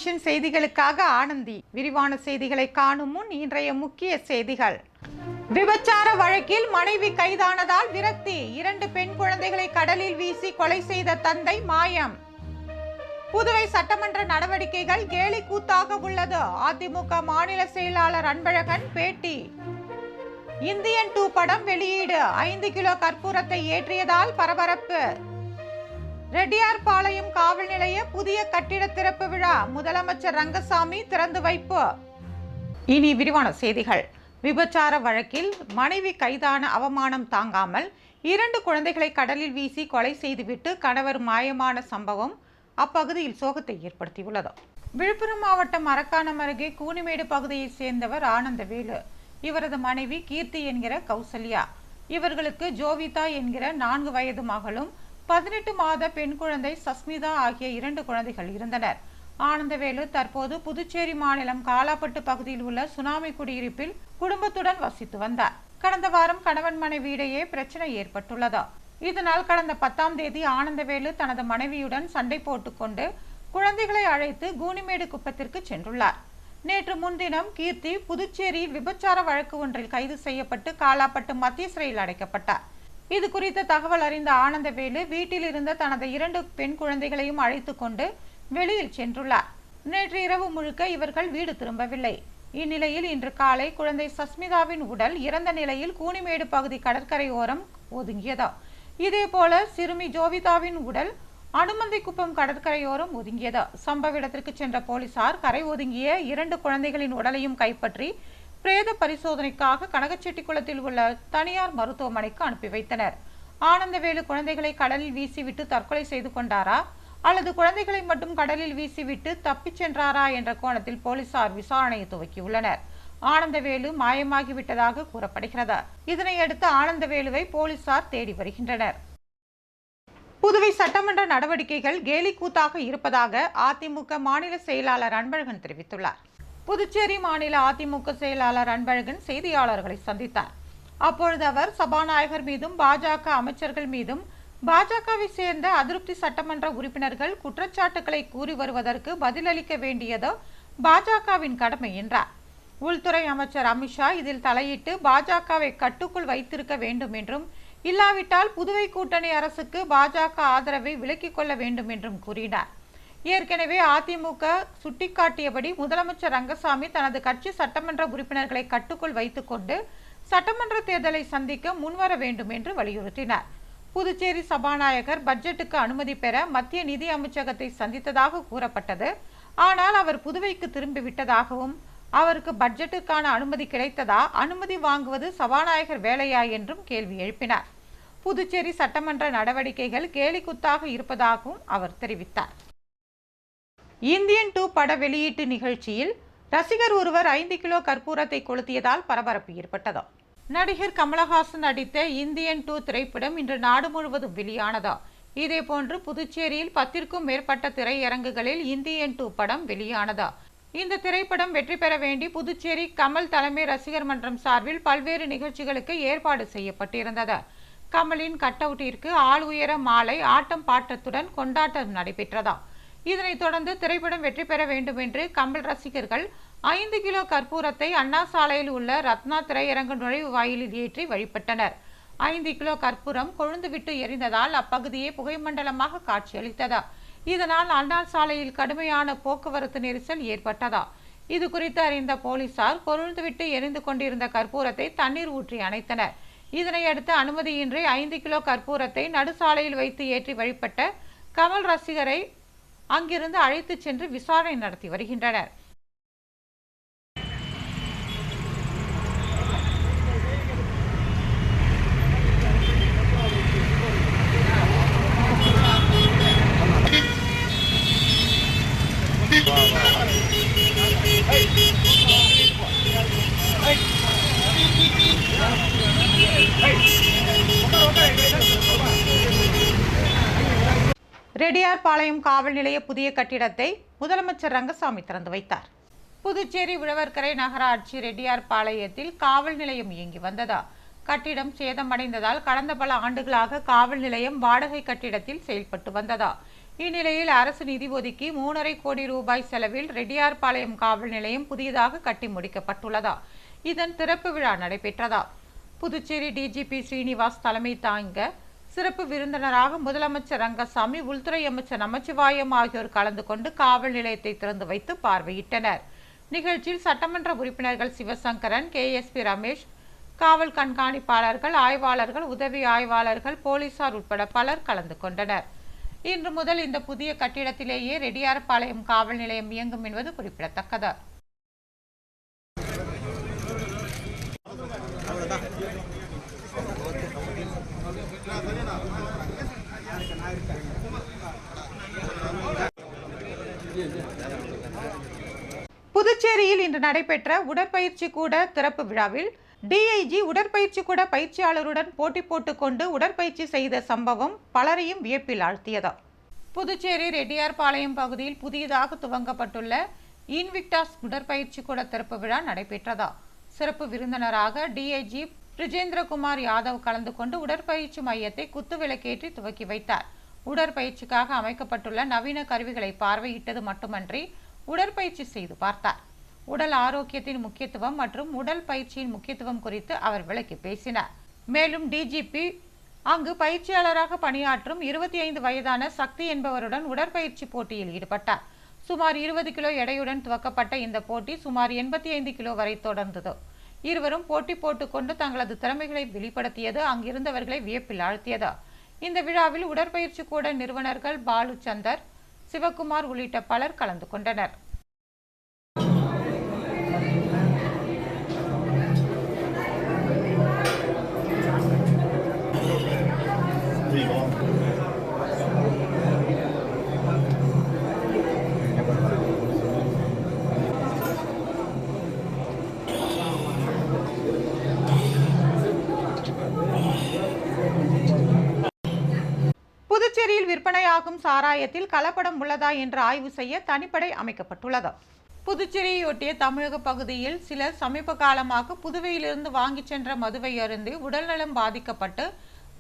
Vision செய்திகளுக்காக ஆனந்தி. விரிவான செய்திகளை காணும் முன் இன்றைய முக்கிய செய்திகள். விபச்சார வழக்கில் மனைவி கைதானதால் விரக்தி. 2 பெண் குழந்தைகளை கடலில் வீசி கொலை செய்த தந்தை மாயம். புதுவை சட்டமன்ற நடவடிக்கைகள் கேலி கூத்தாக உள்ளது. அதிமுக மாநில செயலாளர் அன்பழகன் பேட்டி. இந்தியன் 2 படம் வெளியீடு. 5 கிலோ கற்பூரத்தை ஏற்றியதால் பரபரப்பு. ரெட்டியார்பாளையம் காவல் நிலைய புதிய கட்டிட திறப்பு விழா முதலமைச்சர் ரங்கசாமி திறந்து வைப்பு. இனி விரிவான செய்திகள். விபச்சார வழக்கில் மனைவி கைதான அவமானம் தாங்காமல் 2 குழந்தைகளை கடலில் வீசி கொலை செய்துவிட்டு கணவர் மாயமான சம்பவம் அப்பகுதியில் சோகத்தை ஏற்படுத்தியுள்ளது. விழுப்புரம் மாவட்டம் மரக்காணம் அருகே கூனிமேடு பகுதியைச் சேர்ந்தவர் ஆனந்தவேலு. இவரது மனைவி கீர்த்தி என்கிற கௌசல்யா. இவர்களுக்கு ஜோவிதா என்கிற 4 வயது மகளும் 18 மாத பெண் குழந்தை சஸ்மிதா ஆகிய 2 குழந்தைகள் இருந்தனர். ஆனந்தவேலு தற்போது புதுச்சேரி மாநிலம் காலாப்பட்டு பகுதியில் உள்ள சுனாமி குடியிருப்பில் குடும்பத்துடன் வசித்து வந்தார். கடந்த வாரம் கணவன் மனைவி இடையே பிரச்சனை ஏற்பட்டுள்ளது. இதனால் கடந்த 10ஆம் தேதி ஆனந்தவேலு தனது மனைவியுடன் சண்டை போட்டுக்கொண்டு குழந்தைகளை அழைத்து கூனிமேடு குப்பத்திற்கு சென்றுள்ளார். நேற்று முன்தினம் கீர்த்தி புதுச்சேரியில் விபச்சார வழக்கு ஒன்றில் கைது செய்யப்பட்டு காலாப்பட்டு மத்திய சிறையில் அடைக்கப்பட்டார். இது குறித்த தகவல் அறிந்த ஆனந்தவேலு வீட்டில் இருந்த தனது 2 பெண் குழந்தைகளையும் அழைத்து கொண்டு வெளியில் சென்றுள்ளார். நேற்று இரவு முழுக்க இவர்கள் வீடு திரும்பவில்லை. இந்நிலையில் இன்று காலை குழந்தை சஸ்மிதாவின் உடல் இறந்த நிலையில் கூனிமேடு பகுதி கடற்கரை ஓரம் ஒதுங்கியது. இதேபோல சிறுமி ஜோவிதாவின் உடல் அனுமந்திக்குப்பம் கடற்கரையோரம் ஒதுங்கியது. சம்பவ இடத்திற்கு சென்ற போலீசார் கரை ஒதுங்கிய 2 குழந்தைகளின் உடலையும் கைப்பற்றி பிரேத பரிசோதனைக்காக கனகச்செட்டிக்குளத்தில் உள்ள தனியார் மருத்துவமனைக்கு அனுப்பி வைத்தனர். ஆனந்தவேலு குழந்தைகளை கடலில் வீசிவிட்டு தற்கொலை செய்து கொண்டாரா அல்லது குழந்தைகளை மட்டும் கடலில் வீசிவிட்டு தப்பிச் சென்றாரா என்ற கோணத்தில் போலீசார் விசாரணையை துவக்கியுள்ளனர். ஆனந்தவேலு மாயமாகிவிட்டதாக கூறப்படுகிறது. இதனையடுத்து ஆனந்தவேலுவை போலீசார் தேடி வருகின்றனர். புதுவை சட்டமன்ற நடவடிக்கைகள் கேலி கூத்தாக இருப்பதாக அதிமுக மாநில செயலாளர் அன்பழகன் தெரிவித்துள்ளார். புதுச்சேரி மாநில அதிமுக செயலாளர் அன்பழகன் செய்தியாளர்களை சந்தித்தார். அப்பொழுது அவர் சபாநாயகர் மீதும் பாஜக அமைச்சர்கள் மீதும் பாஜகவை சேர்ந்த அதிருப்தி சட்டமன்ற உறுப்பினர்கள் குற்றச்சாட்டுகளை கூறி வருவதற்கு பதிலளிக்க வேண்டியது பாஜகவின் கடமை என்றார். உள்துறை அமைச்சர் அமித்ஷா இதில் தலையிட்டு பாஜகவை கட்டுக்குள் வைத்திருக்க வேண்டும் என்றும் இல்லாவிட்டால் புதுவை கூட்டணி அரசுக்கு பாஜக ஆதரவை விலக்கிக் கொள்ள வேண்டும் என்றும் கூறினார். ஏற்கனவே அதிமுக சுட்டிக்காட்டியபடி முதலமைச்சர் ரங்கசாமி தனது கட்சி சட்டமன்ற உறுப்பினர்களை கட்டுக்குள் வைத்துக் கொண்டு சட்டமன்ற தேர்தலை சந்திக்க முன்வர வேண்டும் என்று வலியுறுத்தினார். புதுச்சேரி சபாநாயகர் பட்ஜெட்டுக்கு அனுமதி பெற மத்திய நிதி அமைச்சகத்தை சந்தித்ததாக கூறப்பட்டது. ஆனால் அவர் புதுவைக்கு திரும்பிவிட்டதாகவும் அவருக்கு பட்ஜெட்டுக்கான அனுமதி கிடைத்ததா, அனுமதி வாங்குவது சபாநாயகர் வேலையா என்றும் கேள்வி எழுப்பினார். புதுச்சேரி சட்டமன்ற நடவடிக்கைகள் கேலிக்குத்தாக இருப்பதாகவும் அவர் தெரிவித்தார். இந்தியன் 2 பட வெளியீட்டு நிகழ்ச்சியில் ரசிகர் ஒருவர் 5 கிலோ கற்பூரத்தை கொளுத்தியதால் பரபரப்பு ஏற்பட்டது. நடிகர் கமலஹாசன் நடித்த இந்தியன் 2 திரைப்படம் இன்று நாடு முழுவதும் வெளியானது. இதேபோன்று புதுச்சேரியில் 10க்கும் மேற்பட்ட திரையரங்குகளில் இந்தியன் 2 படம் வெளியானது. இந்த திரைப்படம் வெற்றி பெற வேண்டி புதுச்சேரி கமல் தலைமை ரசிகர் மன்றம் சார்பில் பல்வேறு நிகழ்ச்சிகளுக்கு ஏற்பாடு செய்யப்பட்டிருந்தது. கமலின் கட் அவுட்டிற்கு ஆள் உயர மாலை ஆட்டம் பாட்டத்துடன் கொண்டாட்டம் நடைபெற்றது. இதனைத் தொடர்ந்து திரைப்படம் வெற்றி பெற வேண்டும் என்று கமல் ரசிகர்கள் 5 கிலோ கற்பூரத்தை அண்ணா சாலையில் உள்ள ரத்னா திரையரங்கு நுழைவு வாயிலில் ஏற்றி வழிபட்டனர். 5 கிலோ கற்பூரம் கொழுந்துவிட்டு எரிந்ததால் அப்பகுதியே புகைமண்டலமாக காட்சியளித்தது. இதனால் அண்ணா சாலையில் கடுமையான போக்குவரத்து நெரிசல் ஏற்பட்டது. இது குறித்து அறிந்த போலீசார் கொழுந்துவிட்டு எரிந்து கொண்டிருந்த கற்பூரத்தை தண்ணீர் ஊற்றி அணைத்தனர். இதனையடுத்து அனுமதியின்றி 5 கிலோ கற்பூரத்தை நடுசாலையில் வைத்து ஏற்றி வழிபட்ட கமல் ரசிகரை அங்கிருந்து அழைத்து சென்று விசாரணை நடத்தி வருகின்றனர். ரெட்டியார்பாளையம் காவல் நிலைய புதிய கட்டிடத்தை முதலமைச்சர் ரங்கசாமி திறந்து வைத்தார். புதுச்சேரி உழவர்கரை நகராட்சி ரெட்டியார்பாளையத்தில் காவல் நிலையம் இயங்கி வந்தது. கட்டிடம் சேதமடைந்ததால் கடந்த பல ஆண்டுகளாக காவல் நிலையம் வாடகை கட்டிடத்தில் செயல்பட்டு வந்தது. இந்நிலையில் அரசு நிதி ஒதுக்கி 3,50 கோடி ரூபாய் செலவில் ரெட்டியார்பாளையம் காவல் நிலையம் புதியதாக கட்டி முடிக்கப்பட்டுள்ளதா. இதன் திறப்பு விழா நடைபெற்றதா. புதுச்சேரி டிஜிபி ஸ்ரீனிவாஸ் தலைமை தாங்க சிறப்பு விருந்தினராக முதலமைச்சர் ரங்கசாமி, உள்துறை அமைச்சர் நமச்சிவாயம் ஆகியோர் கலந்து கொண்டு காவல் நிலையத்தை திறந்து வைத்து பார்வையிட்டனர். நிகழ்ச்சியில் சட்டமன்ற உறுப்பினர்கள் சிவசங்கரன், KSP ரமேஷ், காவல் கண்காணிப்பாளர்கள், ஆய்வாளர்கள், உதவி ஆய்வாளர்கள், போலீசார் உட்பட பலர் கலந்து கொண்டனர். இன்று முதல் இந்த புதிய கட்டிடத்திலேயே ரெட்டியார்பாளையம் காவல் நிலையம் இயங்கும் என்பது குறிப்பிடத்தக்கது. புதுச்சேரியில் இன்று நடைபெற்ற உடற்பயிற்சி கூட திறப்பு விழாவில் DIG உடற்பயிற்சி கூட பயிற்சியாளருடன் போட்டி போட்டுக்கொண்டு உடற்பயிற்சி செய்த சம்பவம் பலரையும் வியப்பில் ஆழ்த்தியது. புதுச்சேரி ரெட்டியார்பாளையம் பகுதியில் புதியதாக துவங்கப்பட்டுள்ள இன்விக்டாஸ் உடற்பயிற்சி கூட திறப்பு விழா நடைபெற்றதா. சிறப்பு விருந்தினராக DIG பிரிஜேந்திரகுமார் யாதவ் கலந்து கொண்டு உடற்பயிற்சி மையத்தை குத்துவிளக்கேற்றி துவக்கி வைத்தார். உடற்பயிற்சிக்காக அமைக்கப்பட்டுள்ள நவீன கருவிகளை பார்வையிட்டது மட்டுமன்றி உடற்பயிற்சி செய்து பார்த்தார். உடல் ஆரோக்கியத்தின் முக்கியத்துவம் மற்றும் உடல் பயிற்சியின் முக்கியத்துவம் குறித்து அவர் விளக்கி பேசினார். மேலும் DGP அங்கு பயிற்சியாளராக பணியாற்றும் 25 வயதான சக்தி என்பவருடன் உடற்பயிற்சி போட்டியில் ஈடுபட்டார். சுமார் 20 கிலோ எடையுடன் துவக்கப்பட்ட இந்த போட்டி சுமார் 85 கிலோ வரை தொடர்ந்தது. இருவரும் போட்டி போட்டுக்கொண்டு தங்களது திறமைகளை வெளிப்படுத்தியது அங்கிருந்தவர்களை வியப்பில் ஆழ்த்தியது. இந்த விழாவில் உடற்பயிற்சி கூட நிறுவனர்கள் பாலு சந்தர், சிவகுமார் உள்ளிட்ட பலர் கலந்து கொண்டனர். புதுச்சேரியில் விற்பனையாகும் சாராயத்தில் கலப்படம் உள்ளதா என்று ஆய்வு செய்ய தனிப்படை அமைக்கப்பட்டுள்ளது. புதுச்சேரியொட்டிய தமிழக பகுதியில் சிலர் சமீப காலமாக புதுவையிலிருந்து வாங்கிச் சென்ற மதுவை அருந்தி உடல்நலம் பாதிக்கப்பட்டு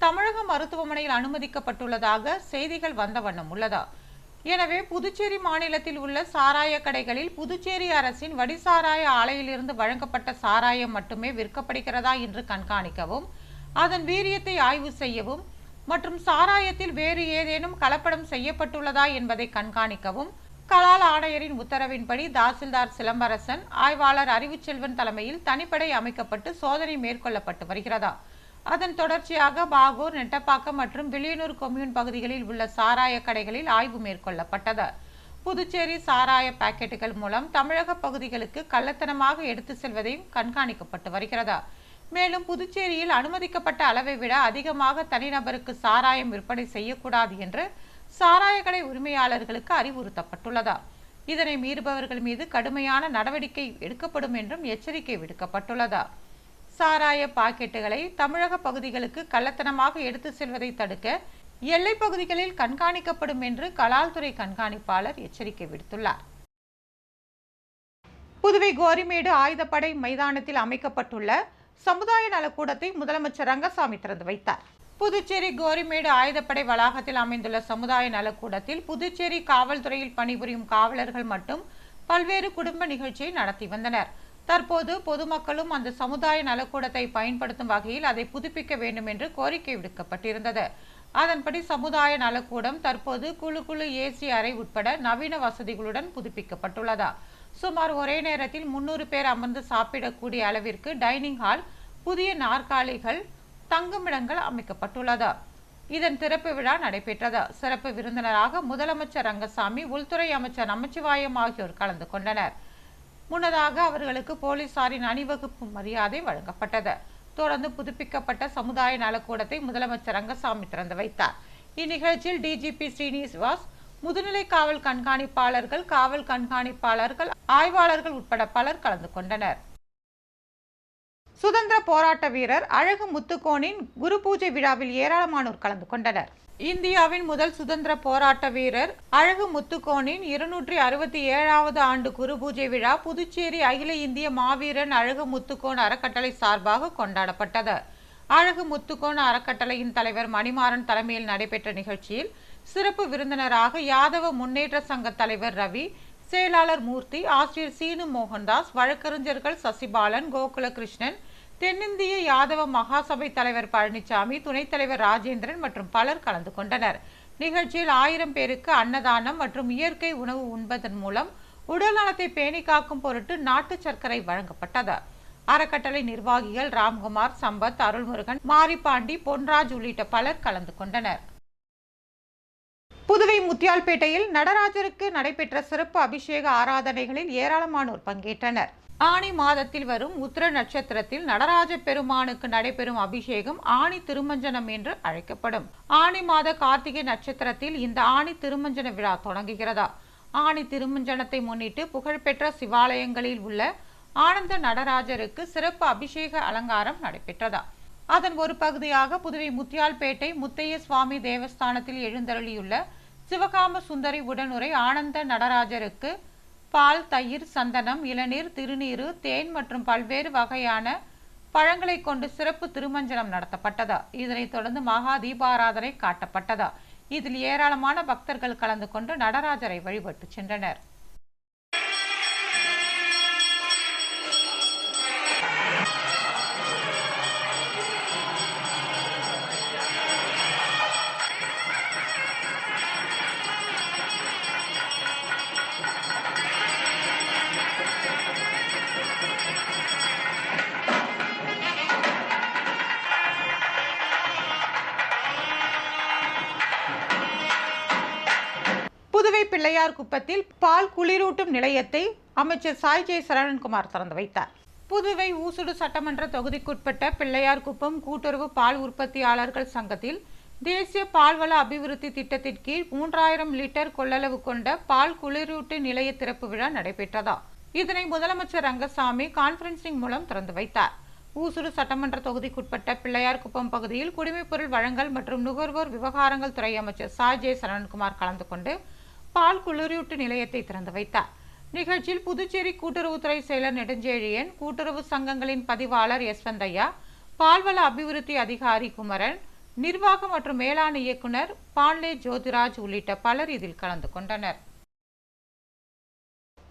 தமிழக மருத்துவமனையில் அனுமதிக்கப்பட்டுள்ளதாக செய்திகள் வந்த வண்ணம் உள்ளது. எனவே புதுச்சேரி மாநிலத்தில் உள்ள சாராய கடைகளில் புதுச்சேரி அரசின் வடிசாராய ஆலையிலிருந்து வழங்கப்பட்ட சாராயம் மட்டுமே விற்கப்படுகிறதா என்று கண்காணிக்கவும், அதன் வீரியத்தை ஆய்வு செய்யவும் மற்றும் சாராயத்தில் வேறு ஏதேனும் கலப்படம் செய்யப்பட்டுள்ளதா என்பதை கண்காணிக்கவும் கலால் ஆணையரின் உத்தரவின்படி தாசில்தார் சிலம்பரசன், ஆய்வாளர் அறிவுச்செல்வன் தலைமையில் தனிப்படை அமைக்கப்பட்டு சோதனை மேற்கொள்ளப்பட்டு வருகிறதா. அதன் தொடர்ச்சியாக பாகூர், நெட்டப்பாக்கம் மற்றும் வில்லியனூர் கொம்யூன் பகுதிகளில் உள்ள சாராய கடைகளில் ஆய்வு மேற்கொள்ளப்பட்டது. புதுச்சேரி சாராய பாக்கெட்டுகள் மூலம் தமிழக பகுதிகளுக்கு கள்ளத்தனமாக எடுத்து செல்வதையும் கண்காணிக்கப்பட்டு வருகிறது. மேலும் புதுச்சேரியில் அனுமதிக்கப்பட்ட அளவை விட அதிகமாக தனிநபருக்கு சாராயம் விற்பனை செய்யக்கூடாது என்று சாராய கடை உரிமையாளர்களுக்கு அறிவுறுத்தப்பட்டுள்ளது. இதனை மீறுபவர்கள் மீது கடுமையான நடவடிக்கை எடுக்கப்படும் என்றும் எச்சரிக்கை விடுக்கப்பட்டுள்ளது. சாராய பாக்கெட்டுகளை தமிழக பகுதிகளுக்கு கள்ளத்தனமாக எடுத்து செல்வதை தடுக்க எல்லை பகுதிகளில் கண்காணிக்கப்படும் என்று கலால்துறை கண்காணிப்பாளர் எச்சரிக்கை விடுத்துள்ளார். புதுவை கோரிமேடு ஆயுதப்படை மைதானத்தில் அமைக்கப்பட்டுள்ள சமுதாய நலக்கூடத்தை முதலமைச்சர் ரங்கசாமி திறந்து வைத்தார். புதுச்சேரி கோரிமேடு ஆயுதப்படை வளாகத்தில் அமைந்துள்ள சமுதாய நலக்கூடத்தில் புதுச்சேரி காவல்துறையில் பணிபுரியும் காவலர்கள் மட்டும் பல்வேறு குடும்ப நிகழ்ச்சியை நடத்தி வந்தனர். தற்போது பொதுமக்களும் அந்த சமுதாய நலக்கூடத்தை பயன்படுத்தும் வகையில் அதை புதுப்பிக்க வேண்டும் என்று கோரிக்கை விடுக்கப்பட்டிருந்தது. அதன்படி சமுதாய நலக்கூடம் தற்போது குழு AC அறை உட்பட நவீன வசதிகளுடன் புதுப்பிக்கப்பட்டுள்ளது. சுமார் ஒரே நேரத்தில் 300 பேர் அமர்ந்து சாப்பிடக்கூடிய அளவிற்கு டைனிங் ஹால், புதிய நாற்காலிகள், தங்குமிடங்கள் அமைக்கப்பட்டுள்ளது. இதன் திறப்பு விழா நடைபெற்றது. சிறப்பு விருந்தினராக முதலமைச்சர் ரங்கசாமி, உள்துறை அமைச்சர் நமச்சிவாயம் ஆகியோர் கலந்து கொண்டனர். முன்னதாக அவர்களுக்கு போலீசாரின் அணிவகுப்பு மரியாதை வழங்கப்பட்டது. தொடர்ந்து புதுப்பிக்கப்பட்ட சமுதாய நலக்கூடத்தை முதலமைச்சர் ரங்கசாமி திறந்து வைத்தார். இந்நிகழ்ச்சியில் DGP ஸ்ரீனிவாஸ், முதுநிலை காவல் கண்காணிப்பாளர்கள், காவல் கண்காணிப்பாளர்கள், ஆய்வாளர்கள் உட்பட பலர் கலந்து கொண்டனர். சுதந்திர போராட்ட வீரர் அழகு முத்துக்கோனின் குரு பூஜை விழாவில் ஏராளமானோர் கலந்து கொண்டனர். இந்தியாவின் முதல் சுதந்திர போராட்ட வீரர் அழகு முத்துக்கோனின் 267வது ஆண்டு குரு பூஜை விழா புதுச்சேரி அகில இந்திய மாவீரன் அழகு முத்துக்கோன் அறக்கட்டளை சார்பாக கொண்டாடப்பட்டது. அழகு முத்துக்கோன் அறக்கட்டளையின் தலைவர் மணிமாறன் தலைமையில் நடைபெற்ற நிகழ்ச்சியில் சிறப்பு விருந்தினராக யாதவ முன்னேற்ற சங்க தலைவர் ரவி, செயலாளர் மூர்த்தி, ஆசிரியர் சீனு மோகன்தாஸ், வழக்கறிஞர்கள் சசிபாலன், கோகுலகிருஷ்ணன், தென்னிந்திய யாதவ மகாசபை தலைவர் பழனிசாமி, துணைத் தலைவர் ராஜேந்திரன் மற்றும் பலர் கலந்து கொண்டனர். நிகழ்ச்சியில் 1000 பேருக்கு அன்னதானம் மற்றும் இயற்கை உணவு உண்பதன் மூலம் உடல் நலத்தை பேணி காக்கும் பொருட்டு நாட்டு சர்க்கரை வழங்கப்பட்டது. அறக்கட்டளை நிர்வாகிகள் ராம்குமார், சம்பத், அருள்முருகன், மாரிபாண்டி, பொன்ராஜ் உள்ளிட்ட பலர் கலந்து கொண்டனர். புதுவை முத்தியால்பேட்டையில் நடராஜருக்கு நடைபெற்ற சிறப்பு அபிஷேக ஆராதனைகளில் ஏராளமானோர் பங்கேற்றனர். ஆனி மாதத்தில் வரும் உத்திர நட்சத்திரத்தில் நடராஜ பெருமானுக்கு நடைபெறும் அபிஷேகம் ஆணி திருமஞ்சனம் என்று அழைக்கப்படும். ஆனி மாத கார்த்திகை நட்சத்திரத்தில் இந்த ஆணி திருமஞ்சன விழா தொடங்குகிறதா. ஆணி திருமஞ்சனத்தை முன்னிட்டு புகழ்பெற்ற சிவாலயங்களில் உள்ள ஆனந்த நடராஜருக்கு சிறப்பு அபிஷேக அலங்காரம் நடைபெற்றதா. அதன் ஒரு பகுதியாக புதுவை முத்தியால்பேட்டை முத்தைய சுவாமி தேவஸ்தானத்தில் எழுந்தருளியுள்ள சிவகாம சுந்தரி உடனுரை ஆனந்த நடராஜருக்கு பால், தயிர், சந்தனம், இளநீர், திருநீரு, தேன் மற்றும் பல்வேறு வகையான பழங்களை கொண்டு சிறப்பு திருமஞ்சனம் நடத்தப்பட்டதா. இதனைத் தொடர்ந்து மகா தீபாராதனை காட்டப்பட்டதா. இதில் ஏராளமான பக்தர்கள் கலந்து கொண்டு நடராஜரை வழிபட்டு சென்றனர். புதுவை பிள்ளையார் குப்பத்தில் பால் குளிரூட்டும் நிலையத்தை அமைச்சர் சாய் ஜே சரவணன்குமார் திறந்து வைத்தார். புதுவை ஊசுடு சட்டமன்ற தொகுதிக்குட்பட்ட பிள்ளையார் குப்பம் கூட்டுறவு பால் உற்பத்தியாளர்கள் சங்கத்தில் தேசிய பால்வள அபிவிருத்தி திட்டத்தின் கீழ் 3000 லிட்டர் கொள்ளளவு கொண்ட பால் குளிரூட்டு நிலைய திறப்பு விழா நடைபெற்றதா. இதனை முதலமைச்சர் ரங்கசாமி கான்பரன்சிங் மூலம் திறந்து வைத்தார். ஊசுடு சட்டமன்ற தொகுதிக்குட்பட்ட பிள்ளையார் குப்பம் பகுதியில் குடிமைப்பொருள் வழங்கல் மற்றும் நுகர்வோர் விவகாரங்கள் துறை அமைச்சர் சாய் ஜே சரவணன்குமார் கலந்து கொண்டு பால் குளிரூட்டு நிலையத்தை திறந்து வைத்தார். நிகழ்ச்சியில் புதுச்சேரி கூட்டுறவுத்துறை செயலர் நெடுஞ்செழியன், கூட்டுறவு சங்கங்களின் பதிவாளர் யஸ்வந்தையா, பால்வள அபிவிருத்தி அதிகாரி குமரன், நிர்வாக மற்றும் மேலாண் இயக்குனர் பான்லே ஜோதிராஜ் உள்ளிட்ட பலர் இதில் கலந்து கொண்டனர்.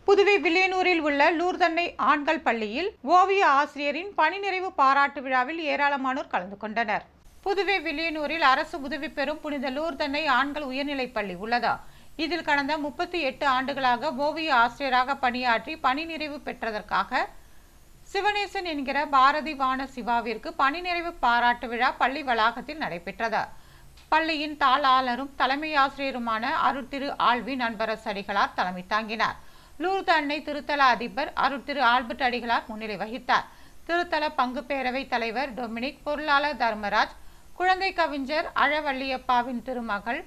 புதுவை வில்லியனூரில் உள்ள லூர்தன்னை ஆண்கள் பள்ளியில் ஓவிய ஆசிரியரின் பணி நிறைவு பாராட்டு விழாவில் ஏராளமானோர் கலந்து கொண்டனர். புதுவை வில்லியனூரில் அரசு உதவி பெறும் புனித லூர்தன்னை ஆண்கள் உயர்நிலைப் பள்ளி உள்ளதா. இதில் கடந்த 38 ஆண்டுகளாக ஓவிய ஆசிரியராக பணியாற்றி பணி நிறைவு பெற்றதற்காக சிவனேசன் என்கிற பாரதி வான சிவாவிற்கு பணி நிறைவு பாராட்டு விழா பள்ளி வளாகத்தில் நடைபெற்றது. பள்ளியின் தாளாளரும் தலைமை ஆசிரியருமான அருட்திரு ஆல்வின் அன்பரசு அடிகளார் தலைமை தாங்கினார். லூர்து அன்னை திருத்தல அதிபர் அருட்திரு ஆல்பர்ட் அடிகளார் முன்னிலை வகித்தார். திருத்தல பங்கு பேரவை தலைவர் டொமினிக், பொருளாளர் தர்மராஜ், குழந்தை கவிஞர் அழவள்ளியப்பாவின் திருமகள்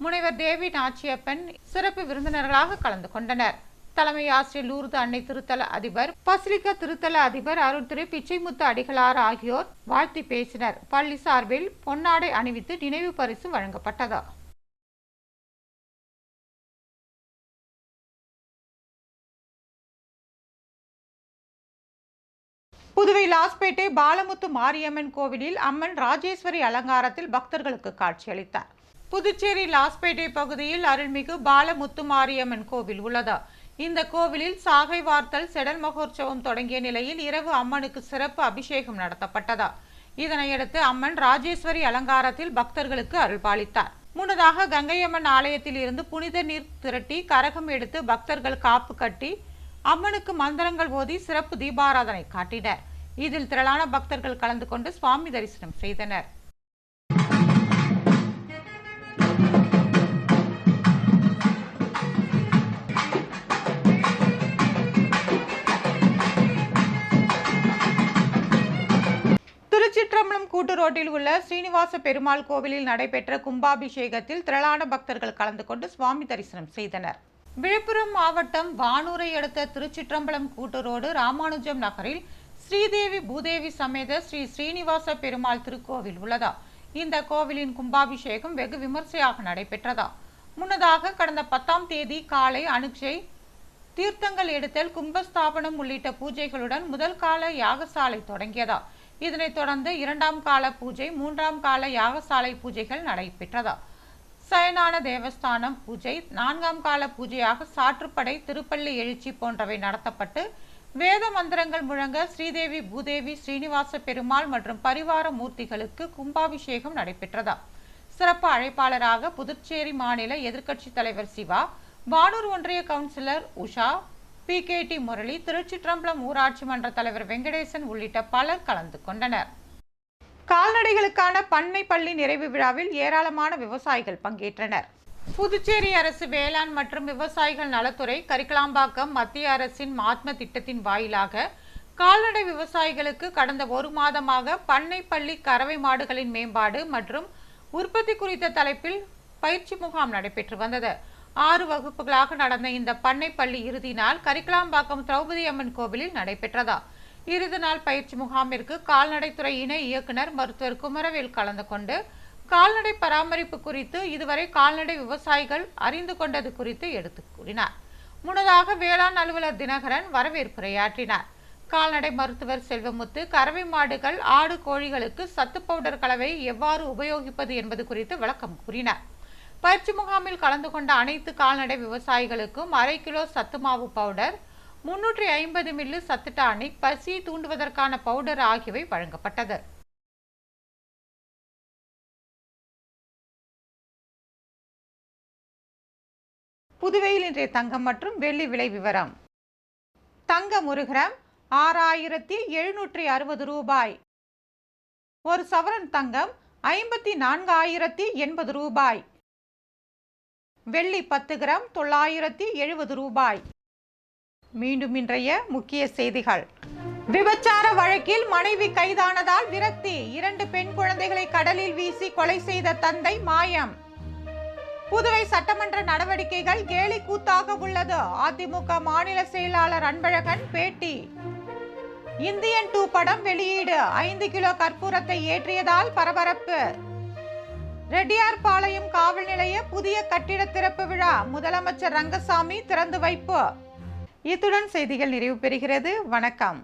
முனைவர் தேவி நாச்சியப்பன் சிறப்பு விருந்தினர்களாக கலந்து கொண்டனர். தலைமை ஆசிரியர் லூர்து அன்னை திருத்தல அதிபர், பசிலிக்கா திருத்தல அதிபர் அருட்திரு பிச்சைமுத்து அடிகளார் ஆகியோர் வாழ்த்தி பேசினர். பள்ளி சார்பில் பொன்னாடை அணிவித்து நினைவு பரிசு வழங்கப்பட்டது. புதுவை லாஸ்பேட்டை பாலமுத்து மாரியம்மன் கோவிலில் அம்மன் ராஜேஸ்வரி அலங்காரத்தில் பக்தர்களுக்கு காட்சியளித்தார். புதுச்சேரி லாஸ்பேட்டை பகுதியில் அருள்மிகு பாலமுத்து மாரியம்மன் கோவில் உள்ளது. இந்த கோவிலில் சாகை வார்த்தல் செடல் மகோற்சவம் தொடங்கிய நிலையில் இரவு அம்மனுக்கு சிறப்பு அபிஷேகம் நடத்தப்பட்டது. இதனையடுத்து அம்மன் ராஜேஸ்வரி அலங்காரத்தில் பக்தர்களுக்கு அருள்பாலித்தார். முன்னதாக கங்கையம்மன் ஆலயத்தில் இருந்து புனித நீர் திரட்டி கரகம் எடுத்து பக்தர்கள் காப்பு கட்டி அம்மனுக்கு மந்திரங்கள் ஓதி சிறப்பு தீபாராதனை காட்டினர். இதில் திரளான பக்தர்கள் கலந்து கொண்டு சுவாமி தரிசனம் செய்தனர். திருச்சிற்றம்பலம் கூட்டு ரோட்டில் உள்ள ஸ்ரீனிவாச பெருமாள் கோவிலில் நடைபெற்ற கும்பாபிஷேகத்தில் திரளான பக்தர்கள் கலந்து கொண்டு சுவாமி தரிசனம் செய்தனர். விழுப்புரம் மாவட்டம் வானூரை அடுத்த திருச்சிற்றம்பலம் கூட்டு ரோடு ராமானுஜம் நகரில் ஸ்ரீதேவி பூதேவி சமேத ஸ்ரீ ஸ்ரீனிவாச பெருமாள் திருக்கோவில் உள்ளதா. இந்த கோவிலின் கும்பாபிஷேகம் வெகு விமர்சையாக நடைபெற்றதா. முன்னதாக கடந்த 10ஆம் தேதி காலை அனுக்ஷை, தீர்த்தங்கள் எடுத்தல், கும்பஸ்தாபனம் உள்ளிட்ட பூஜைகளுடன் முதல் கால யாகசாலை தொடங்கியதா. இதனைத் தொடர்ந்து 2ஆம் கால பூஜை, 3ஆம் கால யாகசாலை பூஜைகள் நடைபெற்றதா. சயனான தேவஸ்தானம் பூஜை, 4ஆம் கால பூஜையாக சாற்றுப்படை, திருப்பள்ளி எழுச்சி போன்றவை நடத்தப்பட்டு வேத மந்திரங்கள் முழங்க ஸ்ரீதேவி பூதேவி ஸ்ரீனிவாச பெருமாள் மற்றும் பரிவார மூர்த்திகளுக்கு கும்பாபிஷேகம் நடைபெற்றது. சிறப்பு அழைப்பாளராக புதுச்சேரி மாநில எதிர்க்கட்சி தலைவர் சிவா, வானூர் ஒன்றிய கவுன்சிலர் உஷா, PKT முரளி, திருச்சிற்றம்பலம் ஊராட்சி மன்ற தலைவர் வெங்கடேசன் உள்ளிட்ட பலர் கலந்து கொண்டனர். கால்நடைகளுக்கான பண்ணை பள்ளி நிறைவு விழாவில் ஏராளமான விவசாயிகள் பங்கேற்றனர். புதுச்சேரி அரசு வேளாண் மற்றும் விவசாயிகள் நலத்துறை கரிக்கலாம்பாக்கம் மத்திய அரசின் மாத்ம திட்டத்தின் வாயிலாக கால்நடை விவசாயிகளுக்கு கடந்த ஒரு மாதமாக பண்ணை பள்ளி கறவை மாடுகளின் மேம்பாடு மற்றும் உற்பத்தி குறித்த தலைப்பில் பயிற்சி முகாம் நடைபெற்று வந்தது. 6 வகுப்புகளாக நடந்த இந்த பண்ணை பள்ளி இறுதி நாள் கரிக்கலாம்பாக்கம் திரௌபதி அம்மன் கோவிலில் நடைபெற்றதா. இறுதி நாள் பயிற்சி முகாமிற்கு கால்நடைத்துறை இணை இயக்குனர் மருத்துவர் குமரவேல் கலந்து கொண்டு கால்நடை பராமரிப்பு குறித்து இதுவரை கால்நடை விவசாயிகள் அறிந்து கொண்டது குறித்து எடுத்து கூறினார். முன்னதாக வேளாண் அலுவலர் தினகரன் வரவேற்புரையாற்றினார். கால்நடை மருத்துவர் செல்வமுத்து கறவை மாடுகள், ஆடு, கோழிகளுக்கு சத்து பவுடர் கலவையை எவ்வாறு உபயோகிப்பது என்பது குறித்து விளக்கம் கூறினார். பயிற்சி முகாமில் கலந்து கொண்ட அனைத்து கால்நடை விவசாயிகளுக்கும் 1/2 கிலோ சத்து மாவு பவுடர், 350 மில்லி சத்து டானிக், பசியை தூண்டுவதற்கான பவுடர் ஆகியவை வழங்கப்பட்டது. புதுவையில் இன்றைய தங்கம் மற்றும் வெள்ளி விலை விவரம். தங்கம் 1 கிராம் 6760 ரூபாய். ஒரு சவரன் தங்கம் 54,080 ரூபாய். வெள்ளி 10 கிராம் 970 ரூபாய். மீண்டும் இன்றைய முக்கிய செய்திகள். விபச்சார வழக்கில் மனைவி கைதானதால் விரக்தி. 2 பெண் குழந்தைகளை கடலில் வீசி கொலை செய்த தந்தை மாயம். புதுவை சட்டமன்ற நடவடிக்கைகள் கேலி கூத்தாக உள்ளது. அதிமுக மாநில செயலாளர் அன்பழகன் பேட்டி. இந்தியன் 2 படம் வெளியீடு. 5 கிலோ கற்பூரத்தை ஏற்றியதால் பரபரப்பு. ரெட்டியார்பாளையம் காவல் நிலைய புதிய கட்டிட திறப்பு விழா முதலமைச்சர் ரங்கசாமி திறந்து வைப்பு. இத்துடன் செய்திகள் நிறைவு பெறுகிறது. வணக்கம்.